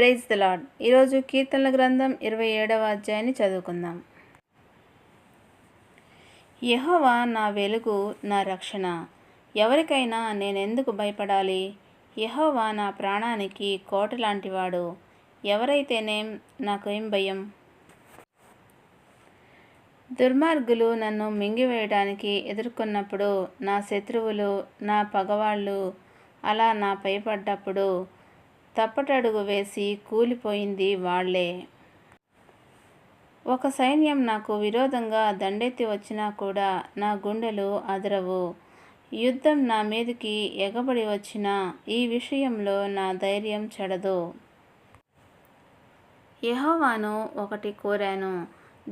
Praise the lord. ఈరోజు కీర్తనల గ్రంథం 27వ అధ్యాయాన్ని చదువుకుందాం. యెహోవా నా వెలుగు, నా రక్షణ. ఎవరికైనా నేనెందుకు భయపడాలి? యెహోవా నా ప్రాణానికి కోట లాంటివాడు. ఎవరైతేనేం నాకేం భయం? దుర్మార్గులు నన్ను మింగివేయడానికి ఎదుర్కొన్నప్పుడు, నా శత్రువులు, నా పగవాళ్ళు అలా నాపై పడ్డప్పుడు తప్పటడుగు వేసి కూలిపోయింది వాళ్లే. ఒక సైన్యం నాకు విరోధంగా దండెత్తి వచ్చినా కూడా నా గుండెలు అదరవు. యుద్ధం నా మీదికి ఎగబడి వచ్చినా ఈ విషయంలో నా ధైర్యం చెడదు. యెహోవాను ఒకటి కోరాను,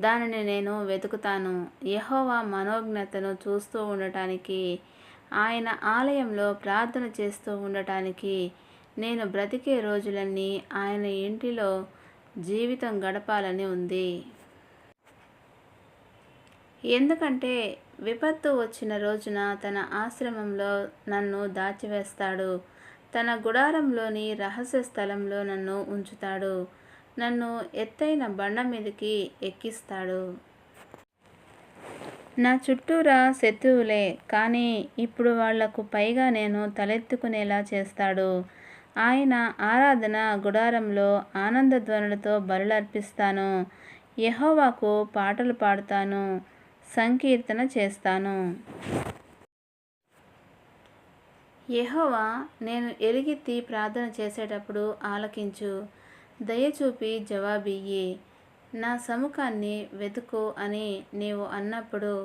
దానిని నేను వెతుకుతాను. యెహోవా మనోజ్ఞతను చూస్తూ ఉండటానికి, ఆయన ఆలయంలో ప్రార్థన చేస్తూ ఉండటానికి, నేను బ్రతికే రోజులన్నీ ఆయన ఇంటిలో జీవితం గడపాలని ఉంది. ఎందుకంటే విపత్తు వచ్చిన రోజున తన ఆశ్రమంలో నన్ను దాచివేస్తాడు. తన గుడారంలోని రహస్య స్థలంలో నన్ను ఉంచుతాడు. నన్ను ఎత్తైన బండ మీదకి ఎక్కిస్తాడు. నా చుట్టూరా శత్రువులే, కానీ ఇప్పుడు వాళ్లకు పైగా నేను తలెత్తుకునేలా చేస్తాడు. ఆయన ఆరాధన గుడారంలో ఆనందధ్వనులతో బలులర్పిస్తాను. యెహోవాకు పాటలు పాడుతాను, సంకీర్తన చేస్తాను. యెహోవా, నేను ఎలుగెత్తి ప్రార్థన చేసేటప్పుడు ఆలకించు. దయచూపి జవాబియ్యి. నా సముఖాన్ని వెతుకు అని నీవు అన్నప్పుడు,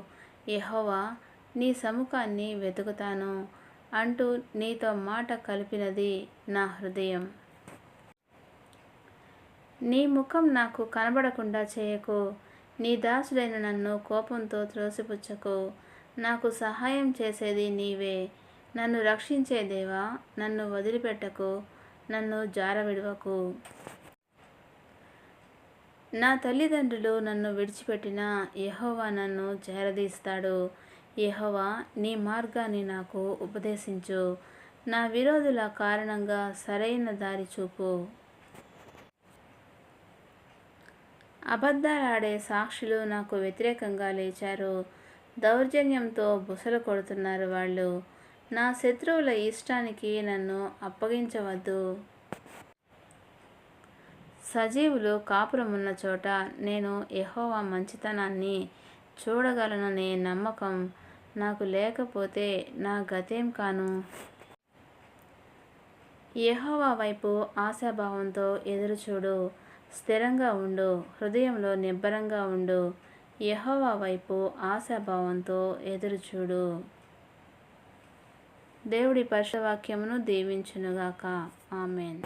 యెహోవా, నీ సముఖాన్ని వెతుకుతాను అంటూ నీతో మాట కలిపినది నా హృదయం. నీ ముఖం నాకు కనబడకుండా చేయకు. నీ దాసుడైన నన్ను కోపంతో త్రోసిపుచ్చకు. నాకు సహాయం చేసేది నీవే. నన్ను రక్షించే దేవా, నన్ను వదిలిపెట్టకు, నన్ను జారవిడవకు. నా తల్లిదండ్రులు నన్ను విడిచిపెట్టినా యెహోవా నన్ను చేరదీస్తాడు. యెహోవా, నీ మార్గాన్ని నాకు ఉపదేశించు. నా విరోధుల కారణంగా సరైన దారి చూపు. అబద్ధాలాడే సాక్షులు నాకు వ్యతిరేకంగా లేచారు. దౌర్జన్యంతో బుసలు కొడుతున్నారు వాళ్ళు. నా శత్రువుల ఇష్టానికి నన్ను అప్పగించవద్దు. సజీవులు కాపురమున్న చోట నేను యెహోవా మంచితనాన్ని చూడగలననే నమ్మకం నాకు లేకపోతే నా గతేం కాను? యెహోవా వైపు ఆశాభావంతో ఎదురుచూడు. స్థిరంగా ఉండు, హృదయంలో నిబ్బరంగా ఉండు. యెహోవా వైపు ఆశాభావంతో ఎదురుచూడు. దేవుడి పరిశుద్ధ వాక్యమును దీవించునుగాక. ఆమేన్.